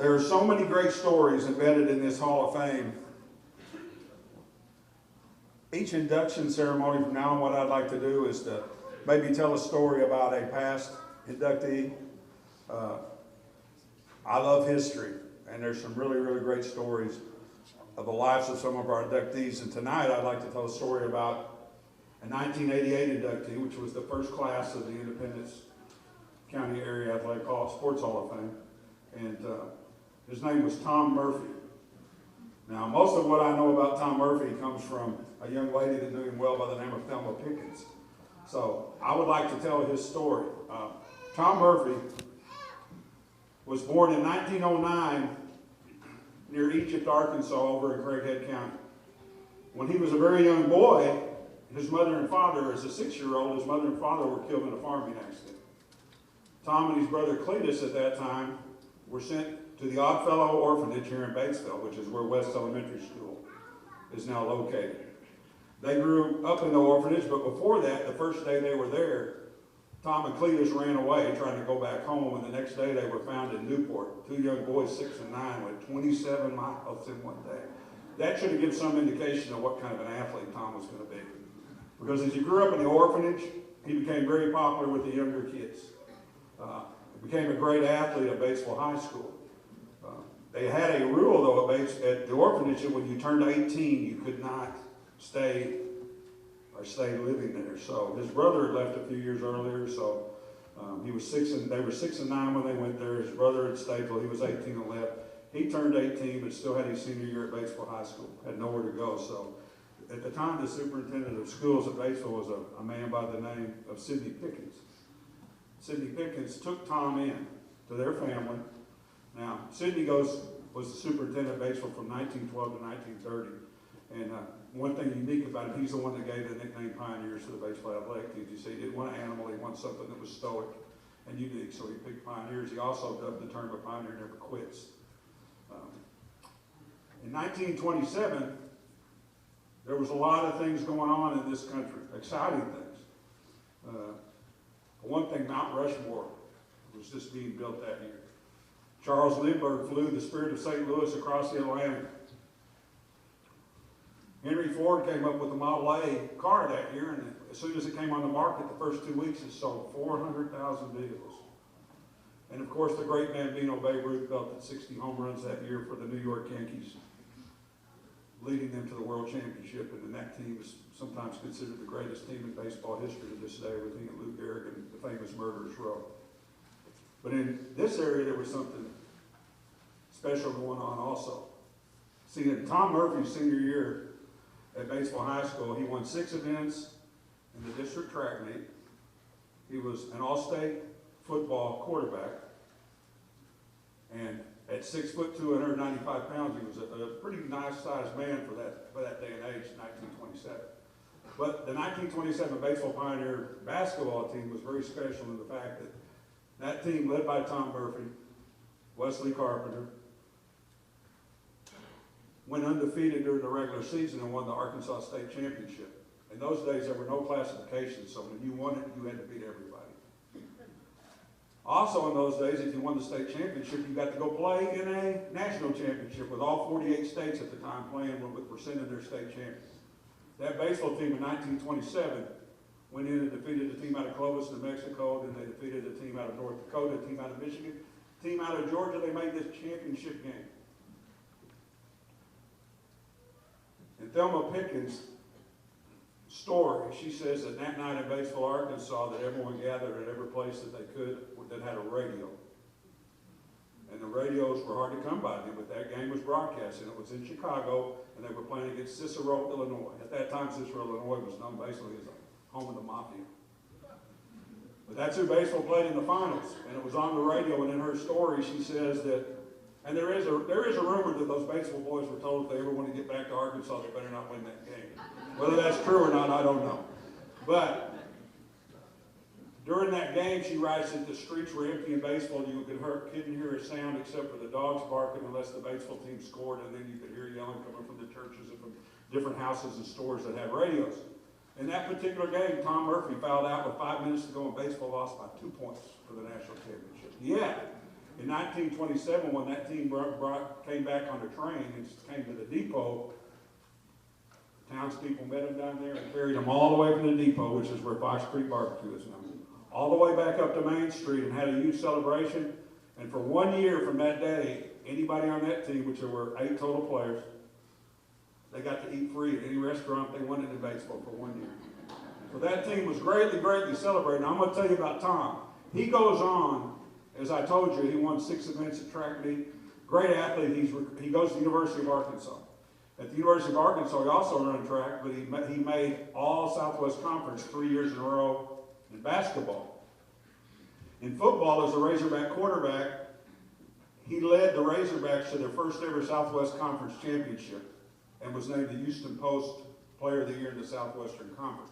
There are so many great stories embedded in this Hall of Fame. Each induction ceremony from now on, what I'd like to do is to maybe tell a story about a past inductee. I love history, and there's some really, really great stories of the lives of some of our inductees. And tonight I'd like to tell a story about a 1988 inductee, which was the first class of the Independence County Area Athletic Sports Hall of Fame. And his name was Tom Murphy. Now, most of what I know about Tom Murphy comes from a young lady that knew him well by the name of Thelma Pickens. So I would like to tell his story. Tom Murphy was born in 1909 near Egypt, Arkansas, over in Craighead County. When he was a very young boy, his mother and father, as a 6-year-old, his mother and father were killed in a farming accident. Tom and his brother Cletus at that time were sent to the Oddfellow Orphanage here in Batesville, which is where West Elementary School is now located. They grew up in the orphanage, but before that, the first day they were there, Tom and Cletus ran away trying to go back home, and the next day they were found in Newport. 2 young boys, 6 and 9, went 27 miles in one day. That should have given some indication of what kind of an athlete Tom was going to be. Because as he grew up in the orphanage, he became very popular with the younger kids. He became a great athlete at Batesville High School. They had a rule, though, at the orphanage that when you turned 18, you could not stay living there. So his brother had left a few years earlier, so he was 6 and they were 6 and 9 when they went there. His brother had stayed till he was 18 and left. He turned 18, but still had his senior year at Batesville High School. Had nowhere to go. So at the time, the superintendent of schools at Batesville was a man by the name of Sidney Pickens. Sidney Pickens took Tom in to their family. Now, Sidney was the superintendent of Batesville from 1912 to 1930. And one thing unique about him, he's the one that gave the nickname Pioneers to the Batesville athletic teams. You see, he didn't want an animal, he wanted something that was stoic and unique, so he picked Pioneers. He also dubbed the term "a pioneer never quits." In 1927, there was a lot of things going on in this country, exciting things. For one thing, Mount Rushmore was just being built that year. Charles Lindbergh flew the Spirit of St. Louis across the Atlantic. Henry Ford came up with the Model A car that year, and as soon as it came on the market, the first 2 weeks, it sold 400,000 vehicles. And of course, the great Bambino Babe Ruth belted 60 home runs that year for the New York Yankees, leading them to the World Championship. And that team is sometimes considered the greatest team in baseball history to this day, with Lou Gehrig and the famous Murderers Row. But in this area, there was something special going on also. See, in Tom Murphy's senior year at Batesville High School, he won 6 events in the district track meet. He was an all-state football quarterback. And at 6'2", 195 pounds, he was a pretty nice-sized man for that day and age, 1927. But the 1927 Batesville Pioneer basketball team was very special in the fact that that team, led by Tom Murphy, Wesley Carpenter, went undefeated during the regular season and won the Arkansas State Championship. In those days, there were no classifications, so when you won it, you had to beat everybody. Also in those days, if you won the state championship, you got to go play in a national championship with all 48 states at the time playing with percent of their state champions. That Batesville team in 1927 went in and defeated a team out of Clovis, New Mexico, then they defeated a team out of North Dakota, a team out of Michigan, a team out of Georgia. They made this championship game. And Thelma Pickens' story, she says that night in Batesville, Arkansas, that everyone gathered at every place that they could that had a radio. And the radios were hard to come by then, but that game was broadcast, and it was in Chicago, and they were playing against Cicero, Illinois. At that time, Cicero, Illinois was known basically as the home of the mafia. But that's who Batesville played in the finals, and it was on the radio, and in her story, she says that, and there is a rumor that those Batesville boys were told if they ever want to get back to Arkansas, they better not win that game. Whether that's true or not, I don't know. But during that game, she writes that the streets were empty in Batesville. You couldn't hear a sound except for the dogs barking unless the Batesville team scored, and then you could hear yelling coming from the churches and from different houses and stores that had radios. In that particular game, Tom Murphy fouled out with 5 minutes to go, and Batesville lost by 2 points for the national championship. Yet, In 1927, when that team came back on the train and came to the depot, townspeople met them down there and carried them all the way from the depot, which is where Fox Creek Barbecue is now, all the way back up to Main Street and had a youth celebration. And for 1 year from that day, anybody on that team, which there were 8 total players, they got to eat free at any restaurant they wanted in Batesville for 1 year. So that team was greatly, greatly celebrated. Now I'm going to tell you about Tom. He goes on, as I told you, he won 6 events at track meet. Great athlete. He goes to the University of Arkansas. At the University of Arkansas, he also ran track, but he made all Southwest Conference 3 years in a row in basketball. In football, as a Razorback quarterback, he led the Razorbacks to their first ever Southwest Conference championship and was named the Houston Post Player of the Year in the Southwestern Conference.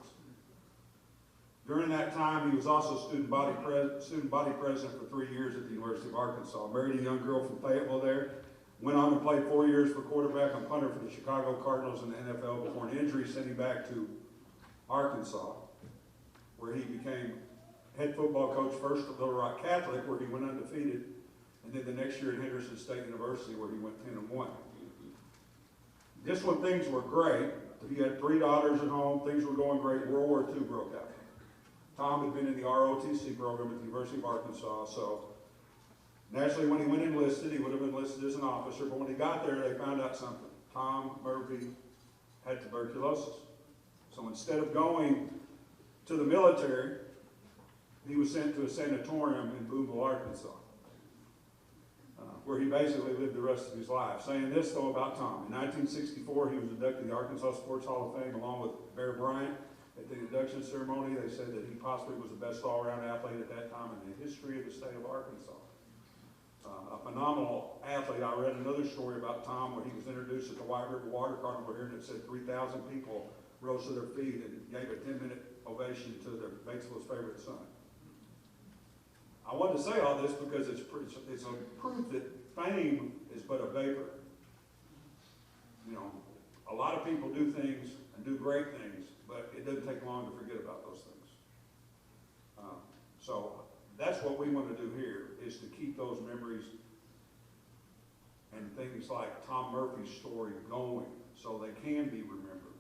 During that time, he was also student body president for 3 years at the University of Arkansas. Married a young girl from Fayetteville there. Went on to play 4 years for quarterback and punter for the Chicago Cardinals in the NFL before an injury sent him back to Arkansas, where he became head football coach first at Little Rock Catholic, where he went undefeated, and then the next year at Henderson State University, where he went 10-1. Just when things were great, he had 3 daughters at home, things were going great, World War II broke out. Tom had been in the ROTC program at the University of Arkansas, so naturally when he went enlisted, he would have enlisted as an officer, but when he got there, they found out something. Tom Murphy had tuberculosis. So instead of going to the military, he was sent to a sanatorium in Boonville, Arkansas, where he basically lived the rest of his life. Saying this, though, about Tom. In 1964, he was inducted to the Arkansas Sports Hall of Fame along with Bear Bryant. At the induction ceremony, they said that he possibly was the best all-around athlete at that time in the history of the state of Arkansas. A phenomenal athlete. I read another story about Tom where he was introduced at the White River Water Carnival here, and it said 3,000 people rose to their feet and gave a 10-minute ovation to their Batesville's favorite son. I wanted to say all this because it's a proof that fame is but a vapor. You know, a lot of people do things and do great things, but it doesn't take long to forget about those things. So that's what we want to do here, is to keep those memories and things like Tom Murphy's story going so they can be remembered.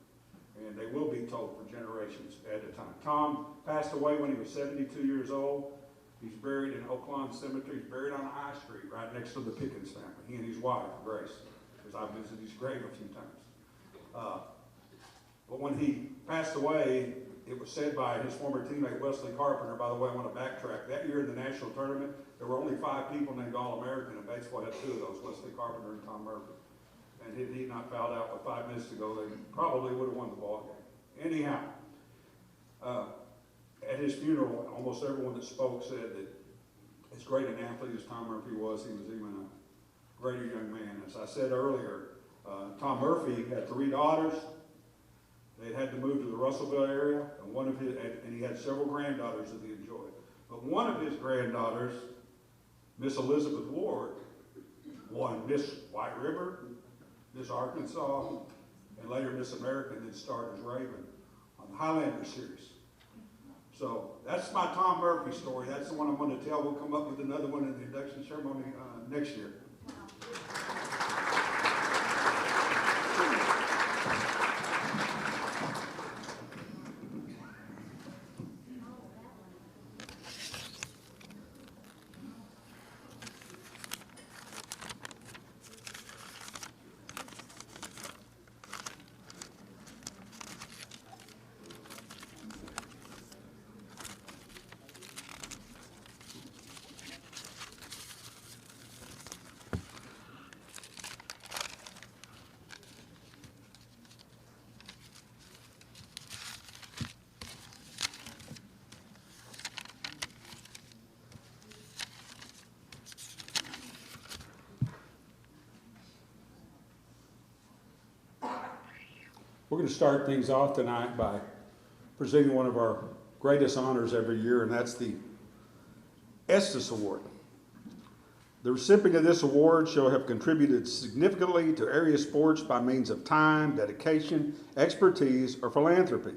And they will be told for generations at a time. Tom passed away when he was 72 years old. He's buried in Oak Lawn Cemetery. He's buried on High Street, right next to the Pickens family. He and his wife, Grace, because I've visited his grave a few times. But when he passed away, it was said by his former teammate Wesley Carpenter. By the way, I want to backtrack. That year in the national tournament, there were only 5 people named All-American, and Batesville had 2 of those, Wesley Carpenter and Tom Murphy. And had he not fouled out with 5 minutes to go, they probably would have won the ball game. Anyhow, at his funeral, almost everyone that spoke said that as great an athlete as Tom Murphy was, he was even a greater young man. As I said earlier, Tom Murphy had 3 daughters. They had to move to the Russellville area, and he had several granddaughters that he enjoyed. But one of his granddaughters, Miss Elizabeth Ward, won Miss White River, Miss Arkansas, and later Miss America, and then starred as Raven on the Highlander series. So that's my Tom Murphy story. That's the one I'm going to tell. We'll come up with another one in the induction ceremony next year. We're going to start things off tonight by presenting one of our greatest honors every year, and that's the Estes Award. The recipient of this award shall have contributed significantly to area sports by means of time, dedication, expertise, or philanthropy,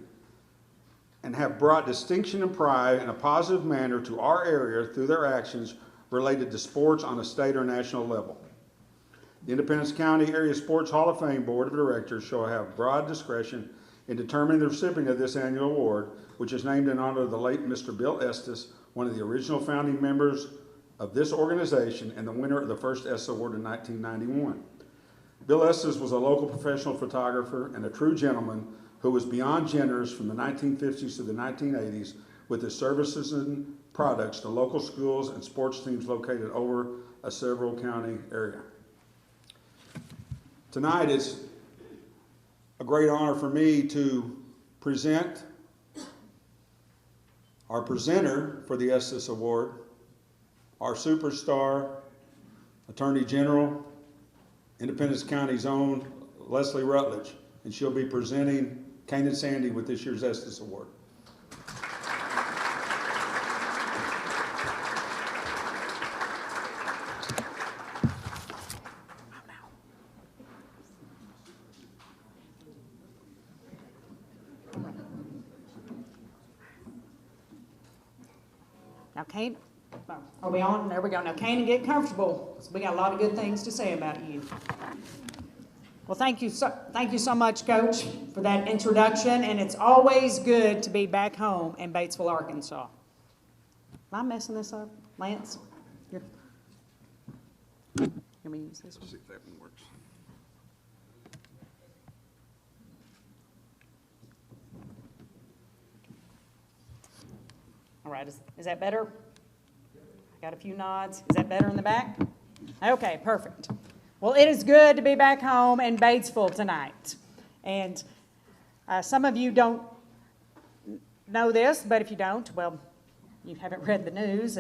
and have brought distinction and pride in a positive manner to our area through their actions related to sports on a state or national level. The Independence County Area Sports Hall of Fame Board of Directors shall have broad discretion in determining the recipient of this annual award, which is named in honor of the late Mr. Bill Estes, one of the original founding members of this organization and the winner of the first Estes Award in 1991. Bill Estes was a local professional photographer and a true gentleman who was beyond generous from the 1950s to the 1980s with his services and products to local schools and sports teams located over a several county area. Tonight is a great honor for me to present our presenter for the Estes Award, our superstar, Attorney General, Independence County's own Leslie Rutledge, and she'll be presenting Kane and Sandy with this year's Estes Award. Now, Kane, are we on? There we go. Now, Kane, get comfortable. We got a lot of good things to say about you. Well, thank you so much, Coach, for that introduction. And it's always good to be back home in Batesville, Arkansas. Am I messing this up, Lance? Here. Let me use this one. See if that one works. All right, is that better? I got a few nods. Is that better in the back? Okay, perfect. Well, it is good to be back home in Batesville tonight. And some of you don't know this, but if you don't, well, you haven't read the news.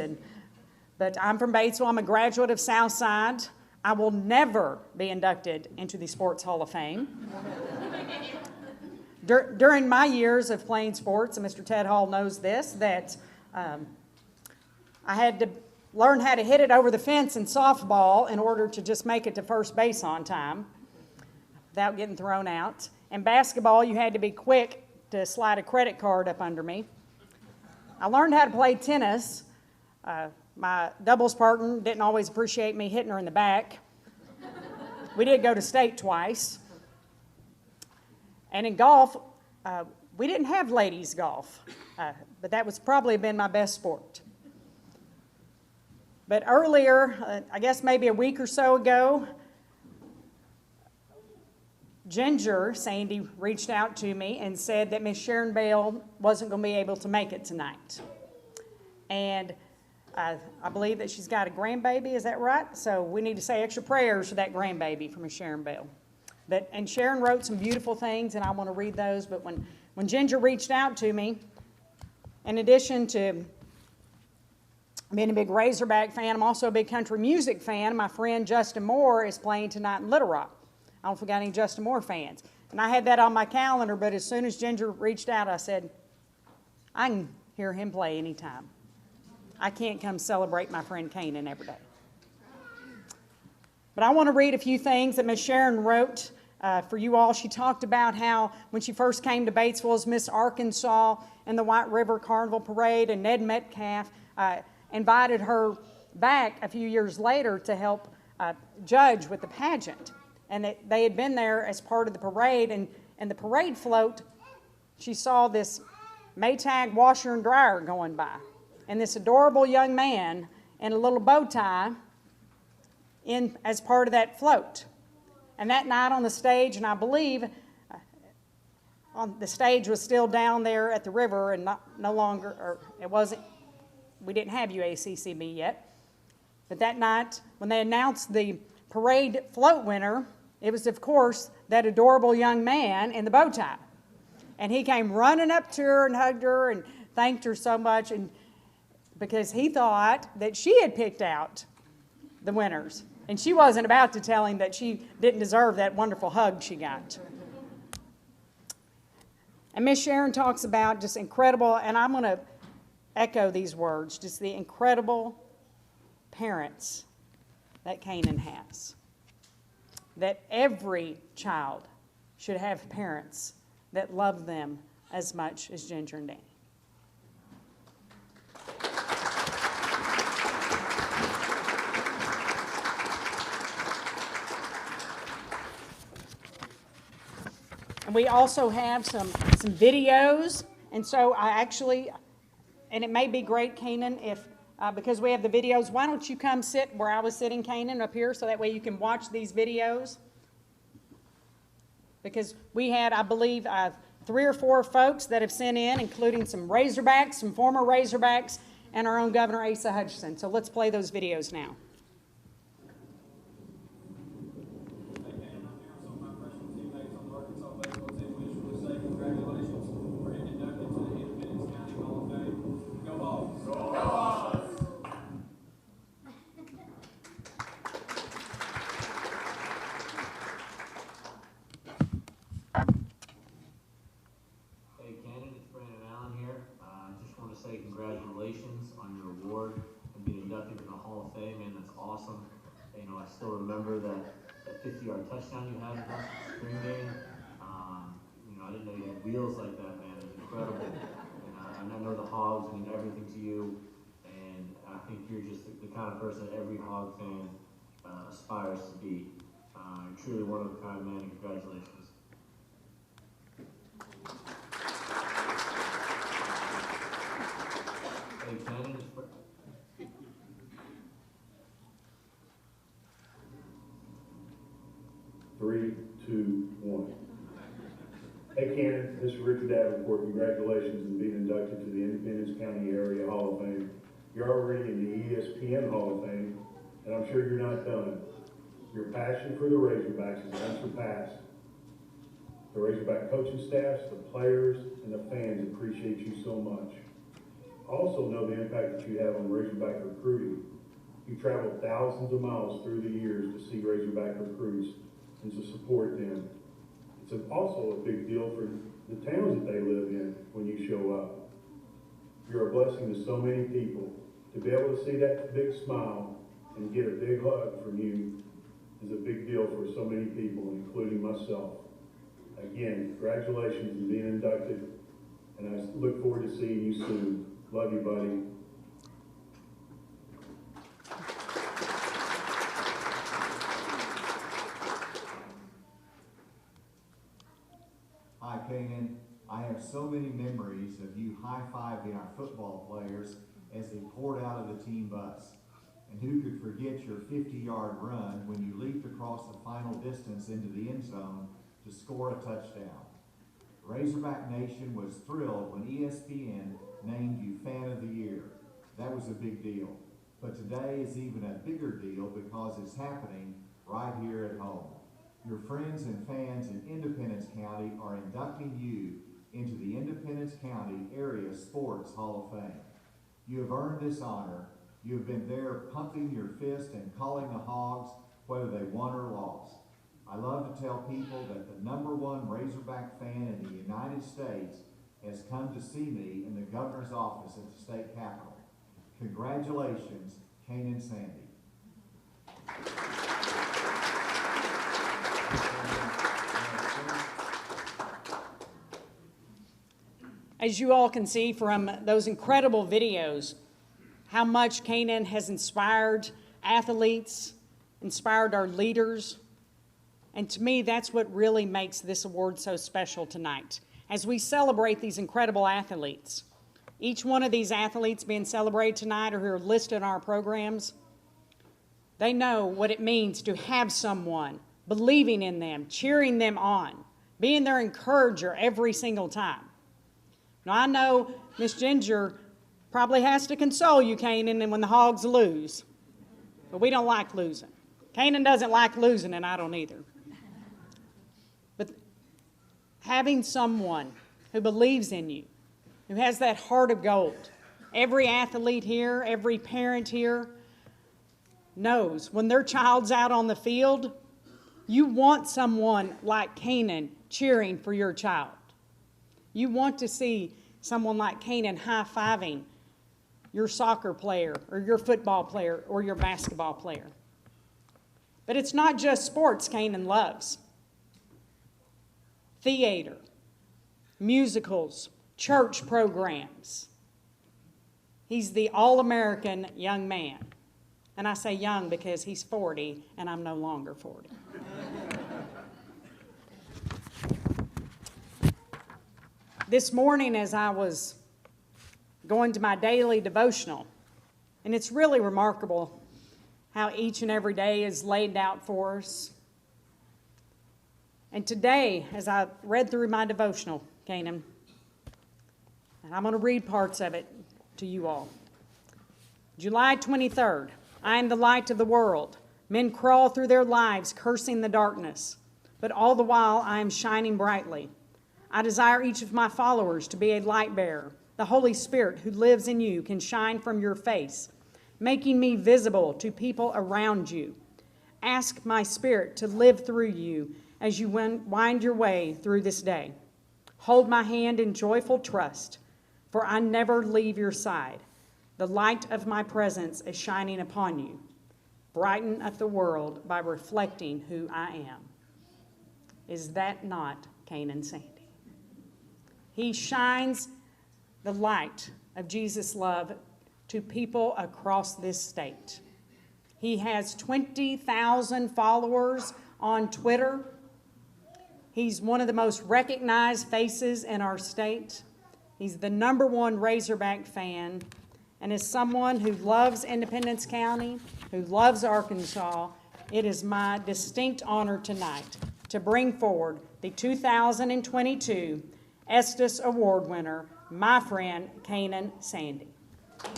But I'm from Batesville. I'm a graduate of Southside. I will never be inducted into the Sports Hall of Fame. During my years of playing sports, and Mr. Ted Hall knows this, that I had to learn how to hit it over the fence in softball in order to just make it to first base on time without getting thrown out. In basketball, you had to be quick to slide a credit card up under me. I learned how to play tennis. My doubles partner didn't always appreciate me hitting her in the back. We did go to state twice. And in golf, we didn't have ladies golf, but that was probably been my best sport. But earlier, I guess maybe a week or so ago, Ginger, Sandy, reached out to me and said that Miss Sharon Bell wasn't going to be able to make it tonight. And I believe that she's got a grandbaby, is that right? So we need to say extra prayers for that grandbaby for Miss Sharon Bell. And Sharon wrote some beautiful things, and I want to read those. But when Ginger reached out to me, in addition to being a big Razorback fan, I'm also a big country music fan. My friend Justin Moore is playing tonight in Little Rock. I don't know if we got any Justin Moore fans. And I had that on my calendar, but as soon as Ginger reached out, I said, I can hear him play anytime. I can't come celebrate my friend Kanan every day. But I want to read a few things that Miss Sharon wrote for you all. She talked about how when she first came to Batesville as Miss Arkansas in the White River Carnival Parade, and Ned Metcalf invited her back a few years later to help judge with the pageant. And they had been there as part of the parade, and the parade float, she saw this Maytag washer and dryer going by, and this adorable young man in a little bow tie as part of that float. And that night on the stage, and I believe the stage was still down there at the river and no longer, or it wasn't, we didn't have UACCB yet. But that night, when they announced the parade float winner, it was, of course, that adorable young man in the bow tie. And he came running up to her and hugged her and thanked her so much, and because he thought that she had picked out the winners. And she wasn't about to tell him that she didn't deserve that wonderful hug she got. And Miss Sharon talks about just incredible, and I'm going to echo these words, just the incredible parents that Kanan has. That every child should have parents that love them as much as Ginger and Danny. we also have some videos. And so I actually, and it may be great, Canaan, if, because we have the videos, why don't you come sit where I was sitting, Canaan, up here, so that way you can watch these videos. Because we had, I believe, 3 or 4 folks that have sent in, including some Razorbacks, some former Razorbacks, and our own Governor Asa Hutchinson. So let's play those videos now. Congratulations on your award and being inducted in the Hall of Fame, man. That's awesome. You know, I still remember that 50-yard touchdown you had in the spring game. You know, I didn't know you had wheels like that, man. It's incredible. And I know the Hogs mean everything to you, and I think you're just the kind of person every Hog fan aspires to be. You're truly one of a kind, man, and congratulations. Hey, Cannon. 3, 2, 1. Hey, Cannon, this is Richard Davenport. Congratulations on being inducted to the Independence County Area Hall of Fame. You're already in the ESPN Hall of Fame, and I'm sure you're not done. Your passion for the Razorbacks is unsurpassed. The Razorback coaching staffs, the players, and the fans appreciate you so much. Also know the impact that you have on Razorback recruiting. You traveled thousands of miles through the years to see Razorback recruits and to support them. It's also a big deal for the towns that they live in when you show up. You're a blessing to so many people. To be able to see that big smile and get a big hug from you is a big deal for so many people, including myself. Again, congratulations on being inducted, and I look forward to seeing you soon. Love you, buddy. Hi, Canaan. I have so many memories of you high-fiving our football players as they poured out of the team bus. And who could forget your 50-yard run when you leaped across the final distance into the end zone to score a touchdown. Razorback Nation was thrilled when ESPN named you Fan of the Year. That was a big deal. But today is even a bigger deal because it's happening right here at home. Your friends and fans in Independence County are inducting you into the Independence County Area Sports Hall of Fame. You have earned this honor. You have been there pumping your fist and calling the Hogs whether they won or lost. I love to tell people that the #1 Razorback fan in the United States has come to see me in the governor's office at the state capitol. Congratulations, Canaan Sandy. As you all can see from those incredible videos, how much Canaan has inspired athletes, inspired our leaders. And to me, that's what really makes this award so special tonight. As we celebrate these incredible athletes, each one of these athletes being celebrated tonight or who are listed in our programs, they know what it means to have someone believing in them, cheering them on, being their encourager every single time. Now, I know Miss Ginger probably has to console you, Canaan, and when the Hogs lose, but we don't like losing. Canaan doesn't like losing, and I don't either. But having someone who believes in you, who has that heart of gold, every athlete here, every parent here knows when their child's out on the field, you want someone like Canaan cheering for your child. You want to see someone like Canaan high-fiving your soccer player or your football player or your basketball player. But it's not just sports Canaan loves. Theater, musicals, church programs. He's the all-American young man. And I say young because he's 40 and I'm no longer 40. This morning as I was going to my daily devotional, and it's really remarkable how each and every day is laid out for us. And today, as I read through my devotional, Canaan, and I'm going to read parts of it to you all. July 23rd, I am the light of the world. Men crawl through their lives cursing the darkness, but all the while I am shining brightly. I desire each of my followers to be a light bearer. The Holy Spirit who lives in you can shine from your face, making me visible to people around you. Ask my Spirit to live through you as you wind your way through this day. Hold my hand in joyful trust, for I never leave your side. The light of my presence is shining upon you. Brighten up the world by reflecting who I am. Is that not Canaan Sandy? He shines the light of Jesus' love to people across this state. He has 20,000 followers on Twitter. He's one of the most recognized faces in our state. He's the #1 Razorback fan. And as someone who loves Independence County, who loves Arkansas, it is my distinct honor tonight to bring forward the 2022 Estes Award winner, my friend Canaan Sandy. It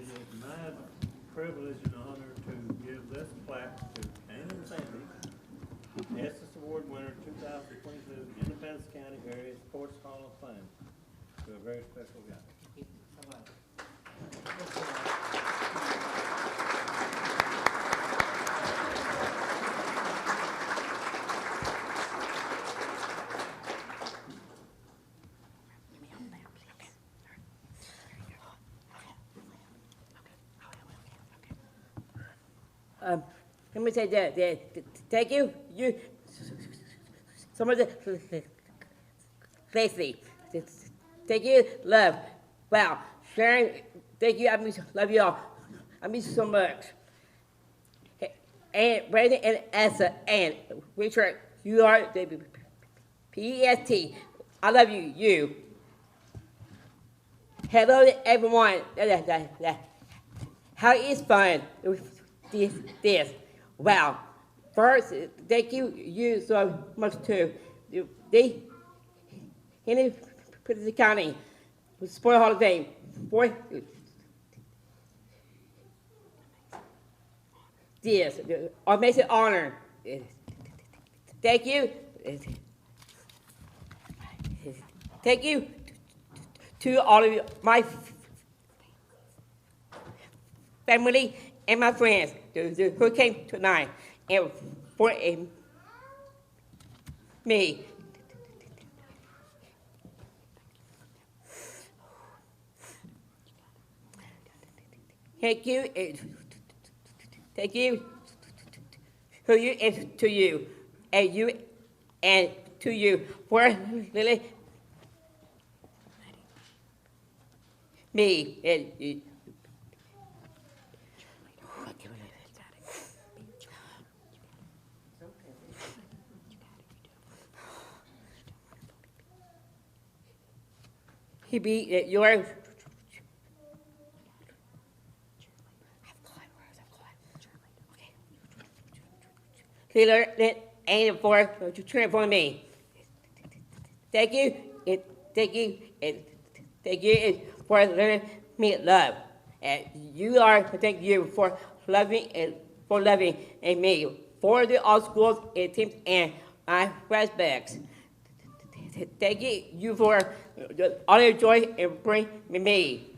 is my privilege and honor to give this plaque to Canaan Sandy, Estes Award winner 2022 Independence County Area Sports Hall of Fame, to a very special guy. Let me say that. Thank you. Someone Lacey. Thank you. Love. Wow. Sharon. Thank you. Love you all. I miss you so much. And Brandon and Asa and Richard, you are the PEST. I love you. You. Hello to everyone. How is fun? This. Wow. First, thank you so much too. They in the county Sport Hall of Fame for this amazing honor. Thank you. Thank you to all of you, my family and my friends who came tonight, and for me. Thank you. Thank you. To you and to you, and you and to you for really me and you. He be your healer and for to transform me. Thank you, and thank you, and thank you for learning me love. And you are thank you for loving and me for the all schools and teams and my respects. Thank you for all your joy and bring me.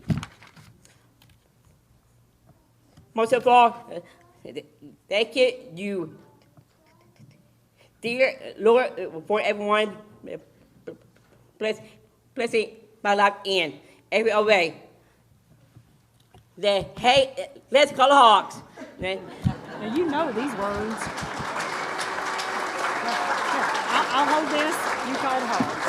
Most of all, thank you, dear Lord, for everyone blessing my life in every way. Hey, let's call the Hawks. Now you know these words. I'll hold this. You called Hogs.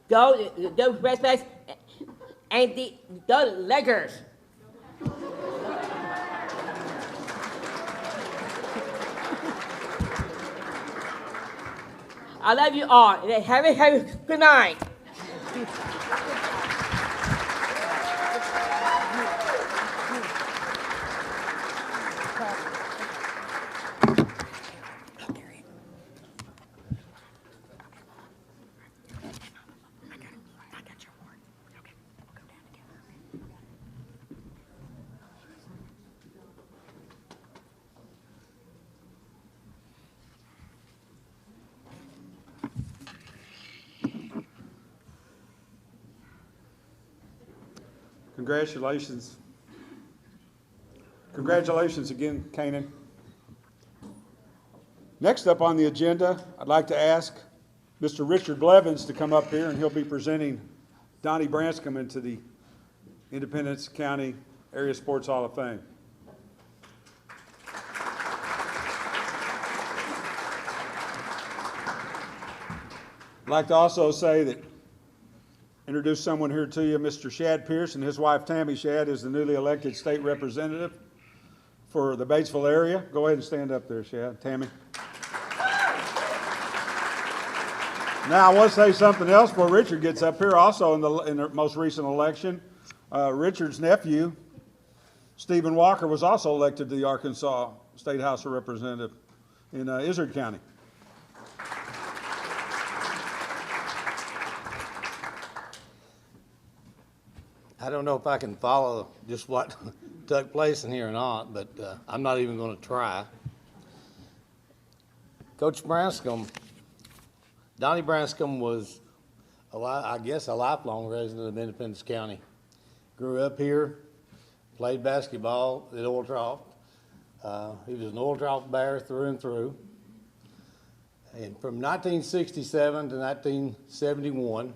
Go respect and the Lakers. I love you all. Have a good night. Congratulations. Congratulations again, Kanan. Next up on the agenda, I'd like to ask Mr. Richard Blevins to come up here, and he'll be presenting Donnie Branscombe into the Independence County Area Sports Hall of Fame. I'd like to also say that introduce someone here to you, Mr. Shad Pierce and his wife Tammy Shad is the newly elected state representative for the Batesville area. Go ahead and stand up there, Shad. Tammy. Now I want to say something else before Richard gets up here. Also in the most recent election, Richard's nephew, Stephen Walker, was also elected to the Arkansas State House of Representatives in Izard County. I don't know if I can follow just what took place in here or not, but I'm not even going to try. Coach Branscombe, Donnie Branscombe was, I guess, a lifelong resident of Independence County. Grew up here, played basketball at Oil Trough. He was an Oil Trough Bear through and through. And from 1967 to 1971,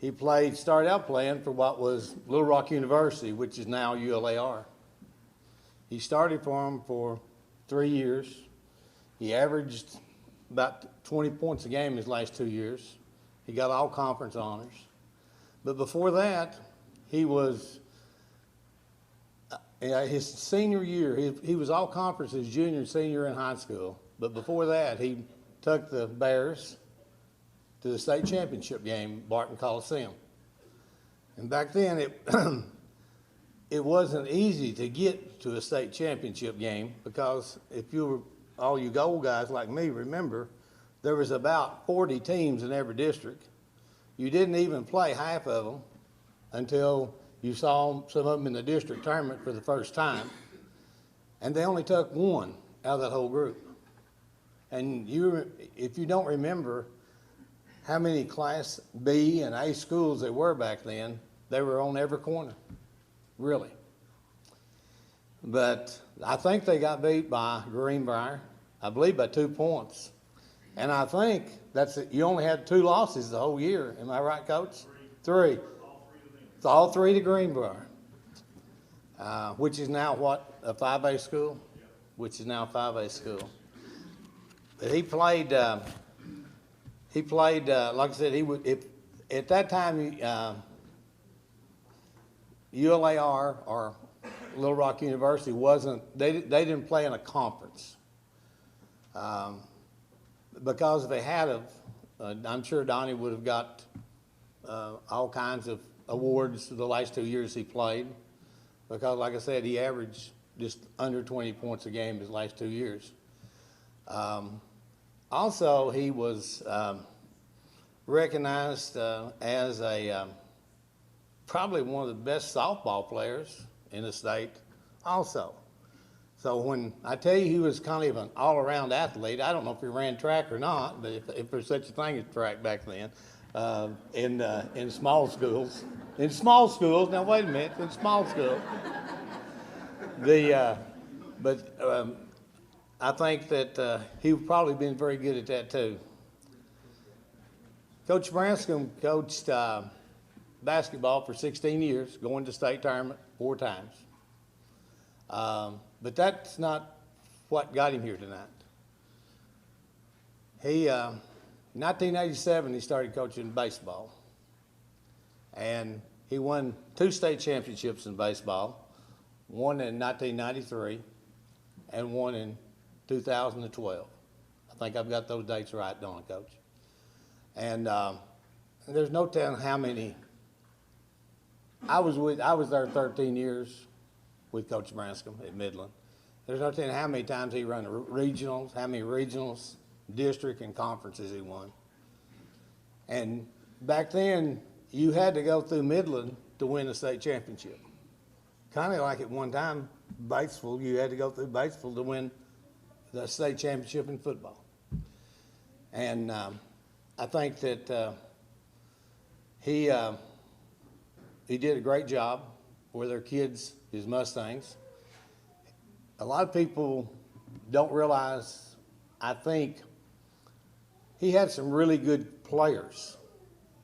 he started out playing for what was Little Rock University, which is now ULAR. He started for him for 3 years. He averaged about 20 points a game his last 2 years. He got all conference honors. But before that, he was, his senior year, he was all conference his junior and senior in high school. But before that, he took the Bears to the state championship game, Barton Coliseum. And back then, it wasn't easy to get to a state championship game because if you were, all you gold guys like me remember, there was about 40 teams in every district. You didn't even play half of them until you saw some of them in the district tournament for the first time. And they only took one out of that whole group. And if you don't remember how many Class B and A schools there were back then, they were on every corner, really. But I think they got beat by Greenbrier, I believe by 2 points. And I think you only had 2 losses the whole year. Am I right, Coach? Three. It's all 3 to Greenbrier, which is now what, a 5A school? Which is now a 5A school. But he played, like I said, at that time, ULAR or Little Rock University they didn't play in a conference. Because if they had I'm sure Donnie would have got all kinds of awards the last 2 years he played. Because like I said, he averaged just under 20 points a game his last 2 years. Also, he was recognized as probably one of the best softball players in the state also. So when I tell you he was kind of an all-around athlete, I don't know if he ran track or not, but if there's such a thing as track back then, in small schools. In small schools, now wait a minute, in small schools. I think that he would probably been very good at that too. Coach Branscombe coached basketball for 16 years, going to state tournament 4 times. But that's not what got him here tonight. In 1987, he started coaching baseball. And he won 2 state championships in baseball, one in 1993 and one in 2012. I think I've got those dates right, don't I, Coach? And there's no telling how many. I was there 13 years with Coach Branscombe at Midland. There's no telling how many times he ran the regionals, how many regionals, district, and conferences he won. And back then, you had to go through Midland to win a state championship. Kind of like at one time, Batesville, you had to go through Batesville to win the state championship in football. And I think that he did a great job with their kids, his Mustangs. A lot of people don't realize, I think, he had some really good players.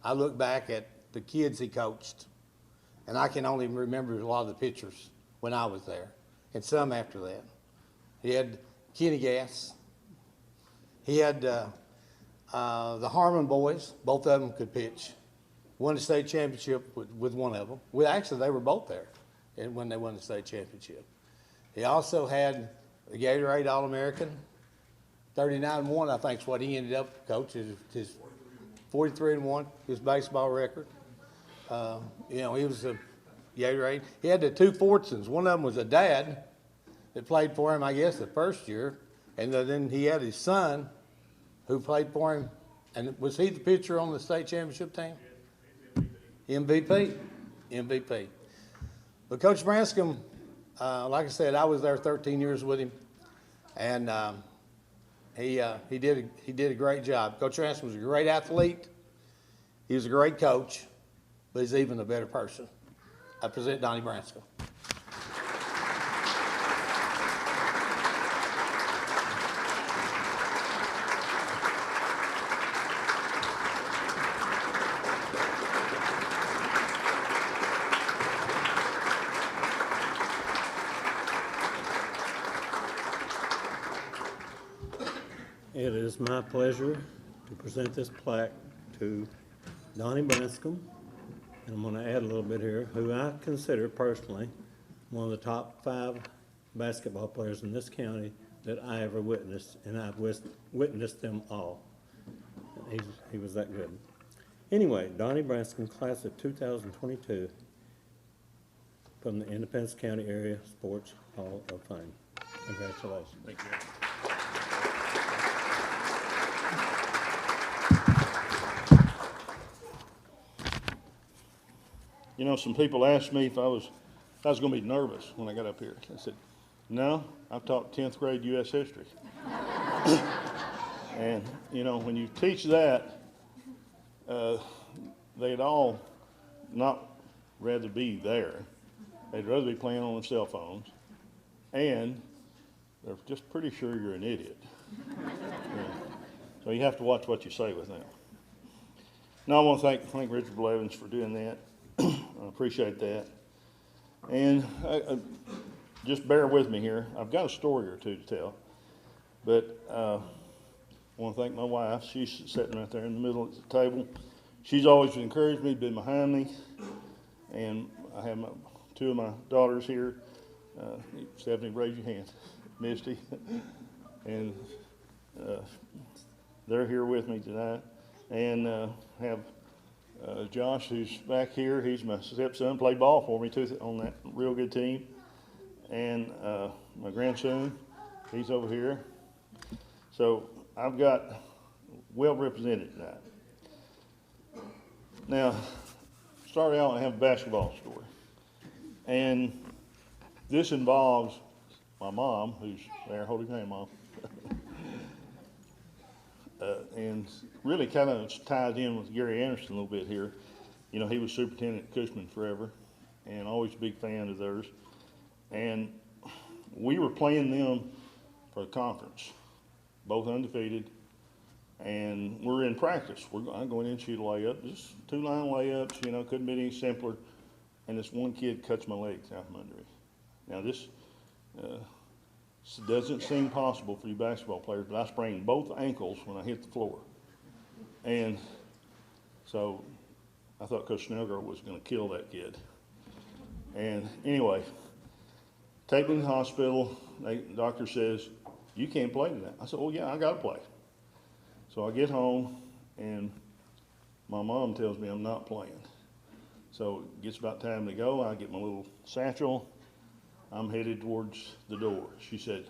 I look back at the kids he coached, and I can only remember a lot of the pictures when I was there, and some after that. He had Kenny Gass. He had the Harmon boys. Both of them could pitch. Won the state championship with one of them. Well, actually, they were both there when they won the state championship. He also had the Gatorade All-American. 39-1, I think, is what he ended up, Coach, his 43-1, his baseball record. He was a Gatorade. He had the 2 Fortsons. One of them was a dad that played for him, I guess, the first year. And then he had his son who played for him. And was he the pitcher on the state championship team? MVP. But Coach Branscombe, like I said, I was there 13 years with him. And he did a great job. Coach Branscombe was a great athlete. He was a great coach, but he's even a better person. I present Donnie Branscombe. It is my pleasure to present this plaque to Donnie Branscombe, and I'm going to add a little bit here, who I consider personally one of the top 5 basketball players in this county that I ever witnessed, and I've witnessed them all. He was that good. Anyway, Donnie Branscombe, class of 2022, from the Independence County Area Sports Hall of Fame. Congratulations. Thank you. You know, some people asked me if I was going to be nervous when I got up here. I said, no, I've taught 10th grade U.S. history. And, you know, when you teach that, they'd all not rather be there. They'd rather be playing on their cell phones. And they're just pretty sure you're an idiot. Yeah. So you have to watch what you say with them. Now I want to thank Richard Blevins for doing that. I appreciate that. And just bear with me here. I've got a story or two to tell. But I want to thank my wife. She's sitting right there in the middle of the table. She's always encouraged me, been behind me. And I have 2 of my daughters here. Stephanie, raise your hand. Misty. And they're here with me tonight. And have Josh, who's back here. He's my stepson, played ball for me too on that real good team. And my grandson, he's over here. So I've got well represented tonight. Now, start out and have a basketball story. And this involves my mom, who's there, hold your hand, Mom. And really kind of ties in with Gary Anderson a little bit here. You know, he was superintendent at Cushman forever, and always a big fan of theirs. And we were playing them for the conference, both undefeated, and we're in practice. I'm going in and shoot a layup, just 2-line layups, you know, couldn't be any simpler. And this one kid cuts my legs out from under me. Now this doesn't seem possible for you basketball players, but I sprained both ankles when I hit the floor. And so I thought Coach Snellgrove was going to kill that kid. And anyway, take me to the hospital. The doctor says, you can't play tonight. I said, oh yeah, I got to play. So I get home and my mom tells me I'm not playing. So it gets about time to go. I get my little satchel. I'm headed towards the door. She said,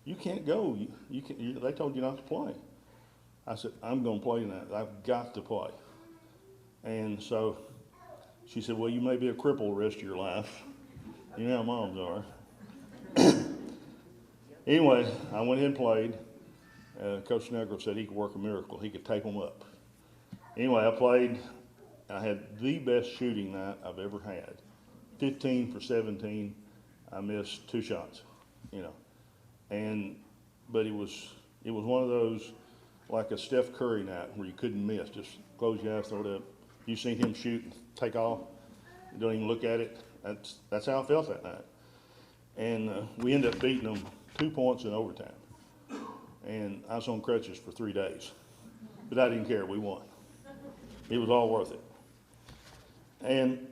you can't go. They told you not to play. I said, I'm going to play tonight. I've got to play. And so she said, well, you may be a cripple the rest of your life. You know how moms are. Anyway, I went ahead and played. Coach Snellgrove said he could work a miracle. He could tape them up. Anyway, I played. I had the best shooting night I've ever had. 15 for 17. I missed 2 shots, you know. But it was one of those, like a Steph Curry night where you couldn't miss. Just close your eyes, throw it up. You seen him shoot, take off, you don't even look at it. That's how I felt that night. And we ended up beating them 2 points in overtime. And I was on crutches for 3 days. But I didn't care, we won. It was all worth it. And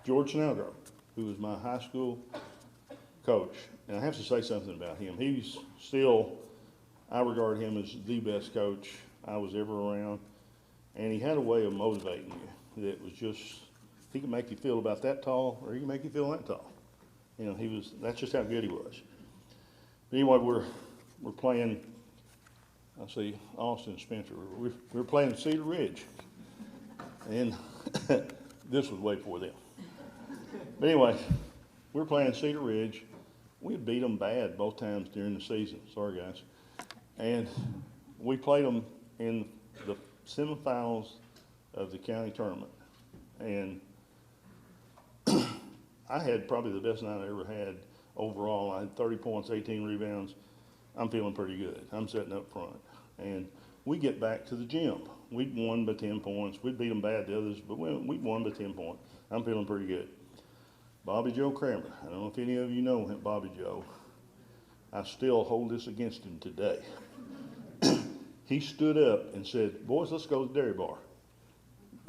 George Snellgrove, who was my high school coach, and I have to say something about him. He's still, I regard him as the best coach I was ever around. And he had a way of motivating you that was just, he could make you feel about that tall, or he could make you feel that tall. You know, that's just how good he was. But anyway, we're playing, I see Austin and Spencer, we're playing Cedar Ridge. And this was way before them. But anyway, we're playing Cedar Ridge. We had beat them bad both times during the season. Sorry, guys. And we played them in the semifinals of the county tournament. And I had probably the best night I ever had overall. I had 30 points, 18 rebounds. I'm feeling pretty good. I'm sitting up front. And we get back to the gym. We'd won by 10 points. We'd beat them bad, the others, but we'd won by 10 points. I'm feeling pretty good. Bobby Joe Cramer. I don't know if any of you know him, Bobby Joe. I still hold this against him today. He stood up and said, boys, let's go to the Dairy Bar.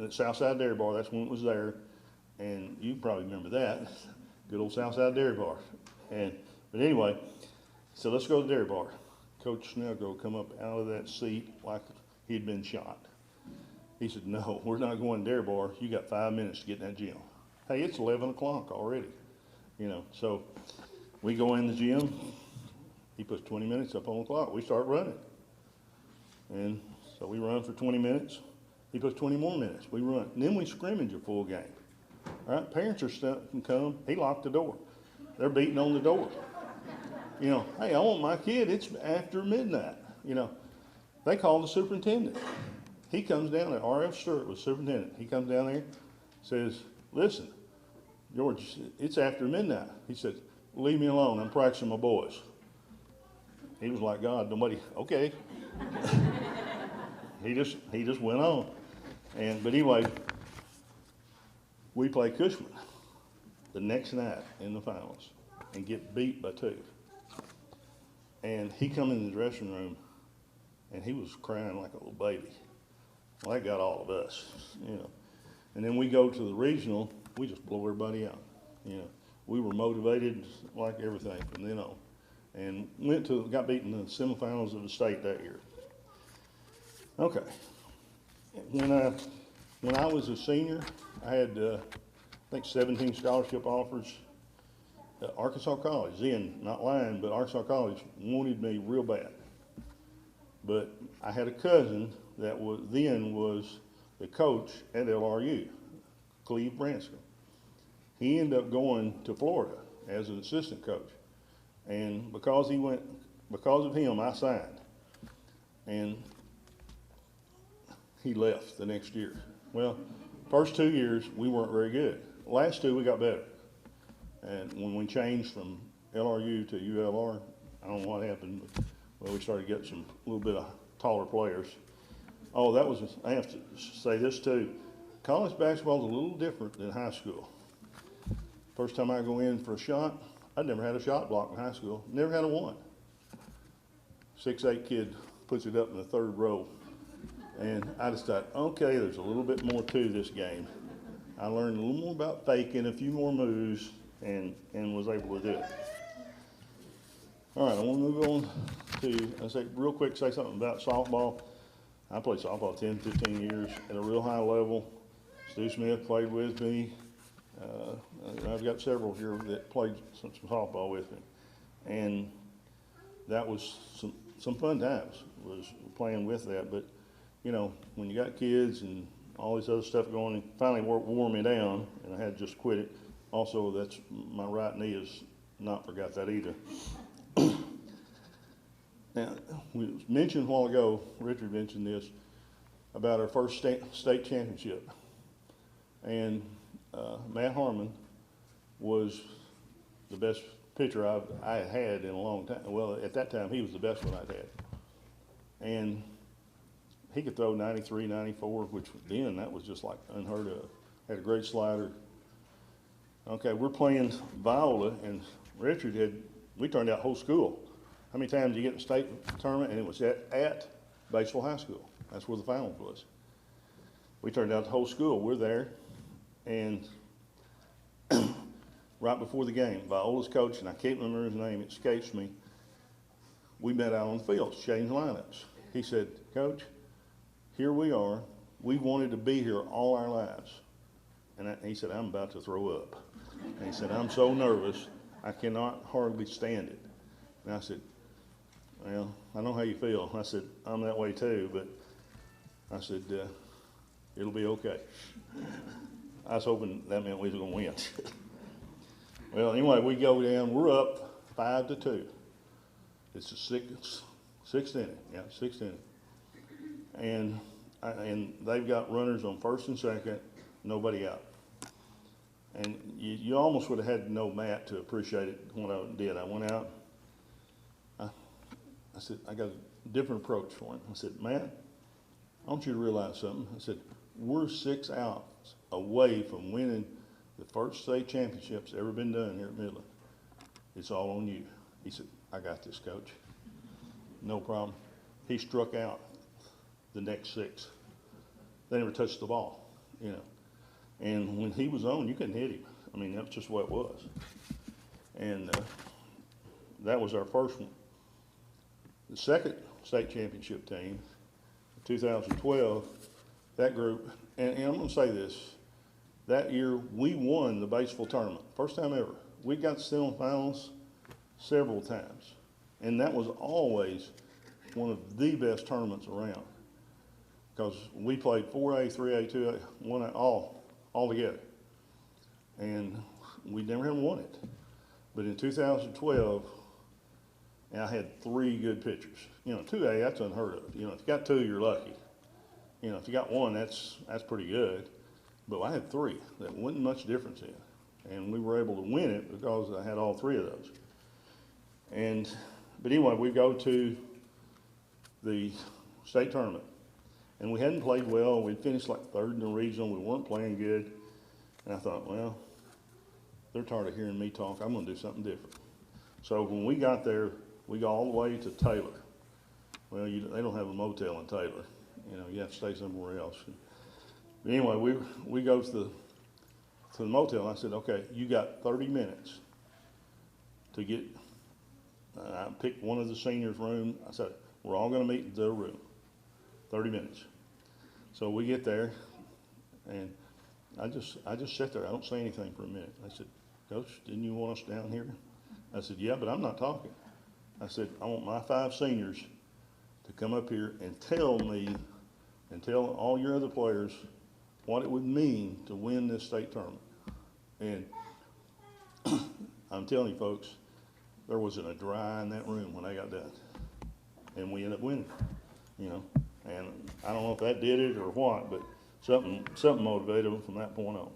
At Southside Dairy Bar, that's when it was there. And you probably remember that. Good old Southside Dairy Bar. But anyway, so let's go to the Dairy Bar. Coach Snellgrove come up out of that seat like he'd been shot. He said, no, we're not going to Dairy Bar. You got 5 minutes to get in that gym. Hey, it's 11 o'clock already, you know. So we go in the gym. He puts 20 minutes up on the clock. We start running. And so we run for 20 minutes. He puts 20 more minutes. We run. And then we scrimmage a full game. All right, parents are stuck and come. He locked the door. They're beating on the door. You know, hey, I want my kid. It's after midnight. You know, they call the superintendent. He comes down there. R.F. Stewart was superintendent. He comes down there, says, listen, George, it's after midnight. He said, leave me alone. I'm practicing my boys. He was like, God, nobody, okay. He just went on. But anyway, we play Cushman the next night in the finals and get beat by 2. And he come in the dressing room and he was crying like a little baby. Well, that got all of us, you know. And then we go to the regional, we just blow everybody out. You know, we were motivated like everything from then on. And got beaten in the semifinals of the state that year. Okay. When I was a senior, I had, I think 17 scholarship offers. Arkansas College, then, not lying, but Arkansas College wanted me real bad. But I had a cousin that was the coach at LRU, Cleve Branscombe. He ended up going to Florida as an assistant coach. And because of him, I signed. And he left the next year. Well, first 2 years, we weren't very good. Last 2, we got better. And when we changed from LRU to ULR, I don't know what happened, but well, we started getting a little bit of taller players. Oh, I have to say this too. College basketball is a little different than high school. First time I go in for a shot, I'd never had a shot block in high school. Never had a one. 6'8" kid puts it up in the third row. And I just thought, okay, there's a little bit more to this game. I learned a little more about faking, a few more moves, and was able to do it. All right, I want to move on to, real quick, say something about softball. I played softball 10, 15 years at a real high level. Stu Smith played with me. I've got several here that played some softball with me. And that was some fun times, was playing with that. But, you know, when you got kids and all this other stuff going, it finally wore me down, and I had to just quit it. Also, that's my right knee has not forgot that either. Now, we mentioned a while ago, Richard mentioned this, about our first state championship. And Matt Harmon was the best pitcher I had in a long time. Well, at that time, he was the best one I'd had. And he could throw 93, 94, which then that was just like unheard of. Had a great slider. Okay, we're playing Viola, and we turned out whole school. How many times did you get in the state tournament? And it was at Batesville High School. That's where the finals was. We turned out the whole school. We're there, and right before the game, Viola's coach, and I can't remember his name, it escapes me, we met out on the field, changed lineups. He said, Coach, here we are. We wanted to be here all our lives. And he said, I'm about to throw up. And he said, I'm so nervous, I cannot hardly stand it. And I said, well, I know how you feel. I said, I'm that way too, but I said, it'll be okay. I was hoping that meant we was going to win. Well, anyway, we go down. We're up 5-2. It's the sixth inning. Yeah, sixth inning. And they've got runners on first and second, nobody out. And you almost would have had to know Matt to appreciate it when I did. I went out. I said, I got a different approach for him. I said, Matt, I want you to realize something. I said, we're 6 outs away from winning the first state championships ever been done here at Midland. It's all on you. He said, I got this, Coach. No problem. He struck out the next 6. They never touched the ball, you know. And when he was on, you couldn't hit him. I mean, that's just what it was. And that was our first one. The second state championship team, 2012, that group, and I'm going to say this, that year we won the Batesville tournament, first time ever. We got to semifinals several times, and that was always one of the best tournaments around because we played 4A, 3A, 2A, 1A, all together, and we never had won it. But in 2012, and I had 3 good pitchers. You know, 2A, that's unheard of. You know, if you got 2, you're lucky. You know, if you got 1, that's pretty good. But I had 3 that wasn't much difference in. And we were able to win it because I had all 3 of those. But anyway, we go to the state tournament. And we hadn't played well. We'd finished like 3rd in the regional. We weren't playing good. And I thought, well, they're tired of hearing me talk. I'm going to do something different. So when we got there, we go all the way to Taylor. Well, they don't have a motel in Taylor. You know, you have to stay somewhere else. But anyway, we go to the motel, and I said, okay, you got 30 minutes to get, I picked one of the seniors' room. I said, we're all going to meet in the room, 30 minutes. So we get there, and I just sit there. I don't say anything for a minute. I said, Coach, didn't you want us down here? I said, yeah, but I'm not talking. I said, I want my 5 seniors to come up here and tell me and tell all your other players what it would mean to win this state tournament. And I'm telling you folks, there wasn't a dry in that room when they got done. And we ended up winning, you know. And I don't know if that did it or what, but something motivated them from that point on.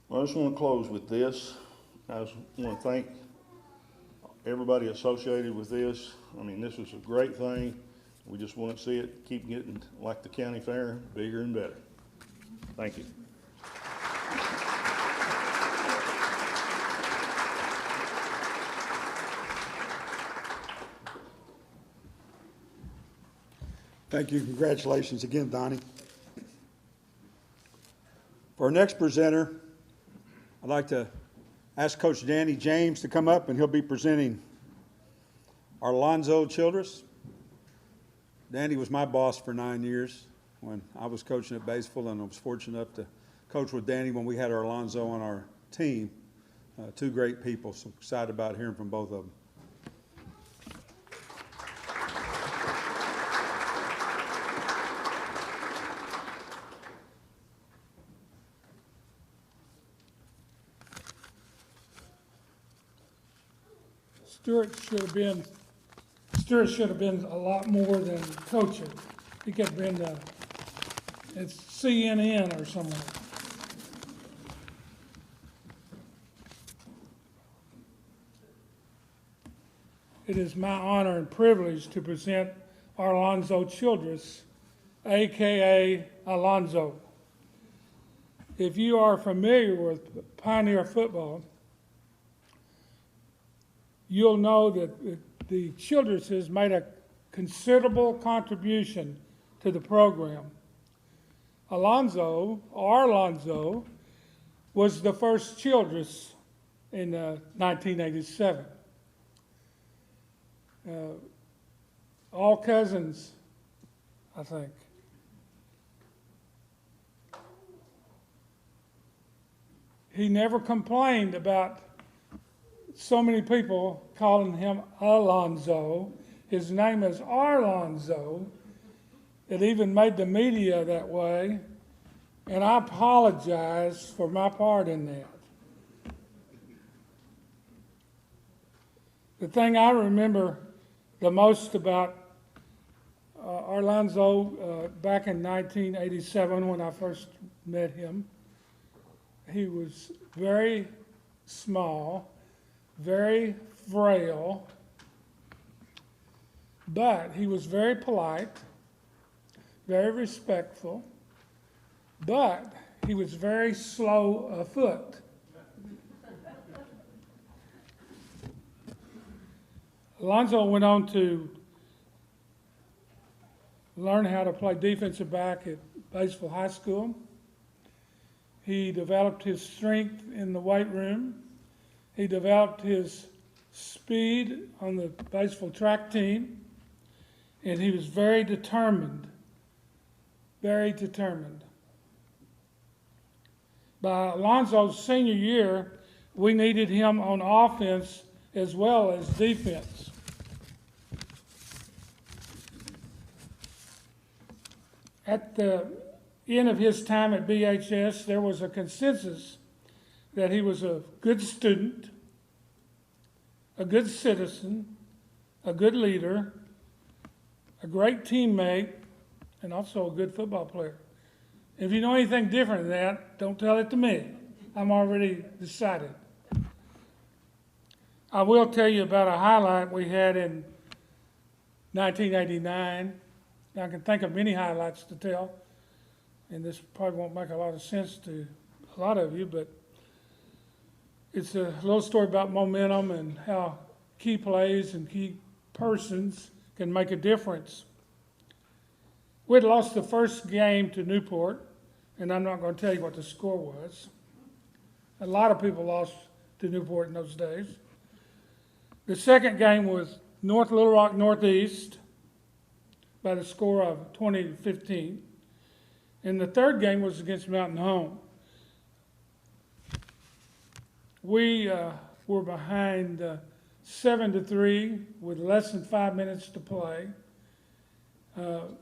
Well, I just want to close with this. I just want to thank everybody associated with this. I mean, this was a great thing. We just want to see it keep getting like the county fair, bigger and better. Thank you. Thank you. Congratulations again, Donnie. For our next presenter, I'd like to ask Coach Danny James to come up, and he'll be presenting our Alonzo Childress. Danny was my boss for 9 years when I was coaching at Batesville, and I was fortunate enough to coach with Danny when we had our Alonzo on our team. Two great people, so excited about hearing from both of them. Stewart should have been a lot more than coaching. He could have been at CNN or somewhere. It is my honor and privilege to present Alonzo Childress, AKA Alonzo. If you are familiar with Pioneer football, you'll know that the Childresses made a considerable contribution to the program. Alonzo, was the first Childress in 1987. All cousins, I think. He never complained about so many people calling him Alonzo. His name is Arlonzo. It even made the media that way, and I apologize for my part in that. The thing I remember the most about Arlonzo back in 1987 when I first met him, he was very small, very frail, but he was very polite, very respectful, but he was very slow of foot. Alonzo went on to learn how to play defensive back at Batesville High School. He developed his strength in the weight room. He developed his speed on the Batesville track team, and he was very determined, very determined. By Alonzo's senior year, we needed him on offense as well as defense. At the end of his time at BHS, there was a consensus that he was a good student, a good citizen, a good leader, a great teammate, and also a good football player. If you know anything different than that, don't tell it to me. I'm already decided. I will tell you about a highlight we had in 1989. I can think of many highlights to tell, and this probably won't make a lot of sense to a lot of you, but it's a little story about momentum and how key plays and key persons can make a difference. We'd lost the first game to Newport, and I'm not going to tell you what the score was. A lot of people lost to Newport in those days. The second game was North Little Rock Northeast by the score of 20-15. And the third game was against Mountain Home. We were behind 7-3 with less than 5 minutes to play. The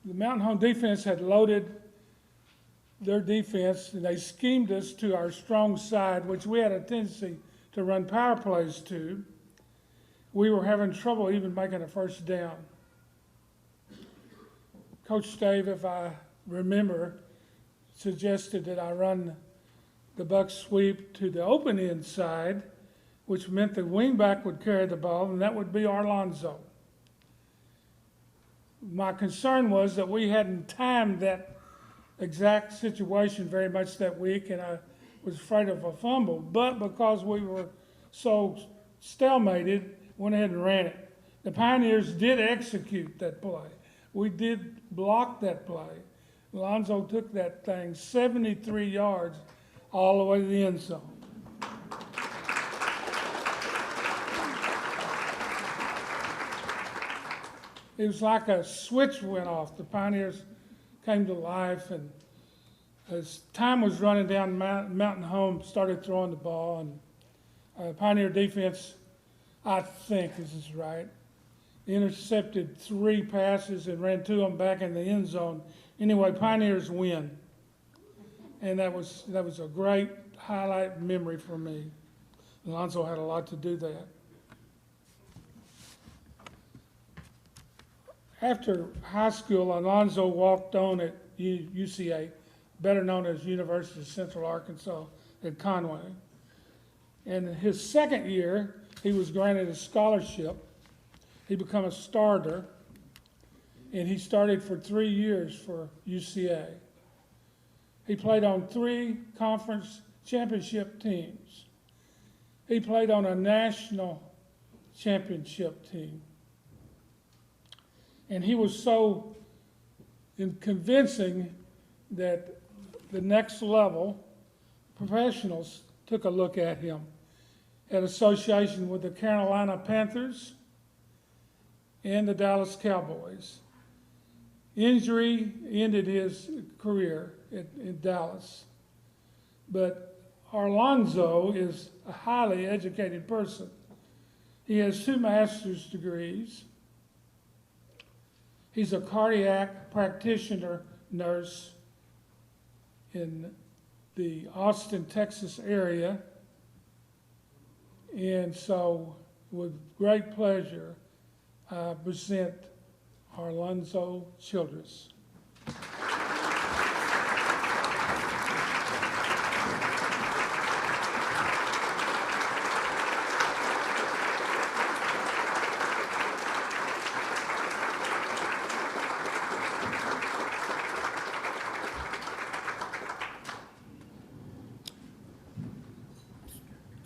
Mountain Home defense had loaded their defense, and they schemed us to our strong side, which we had a tendency to run power plays to. We were having trouble even making a first down. Coach Dave, if I remember, suggested that I run the buck sweep to the open end side, which meant the wingback would carry the ball, and that would be Alonzo. My concern was that we hadn't timed that exact situation very much that week, and I was afraid of a fumble. But because we were so stalemated, went ahead and ran it. The Pioneers did execute that play. We did block that play. Alonzo took that thing 73 yards all the way to the end zone. It was like a switch went off. The Pioneers came to life, and as time was running down, Mountain Home started throwing the ball, and Pioneer defense, I think this is right, intercepted 3 passes and ran 2 of them back in the end zone. Anyway, Pioneers win, and that was a great highlight memory for me. Alonzo had a lot to do that. After high school, Alonzo walked on at UCA, better known as University of Central Arkansas at Conway. And his second year, he was granted a scholarship. He became a starter, and he started for 3 years for UCA. He played on 3 conference championship teams. He played on a national championship team. And he was so convincing that the next level professionals took a look at him, had association with the Carolina Panthers and the Dallas Cowboys. Injury ended his career in Dallas. But Alonzo is a highly educated person. He has 2 master's degrees. He's a cardiac practitioner nurse in the Austin, Texas area. And so, with great pleasure, I present Alonzo Childress.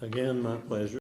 Again, my pleasure.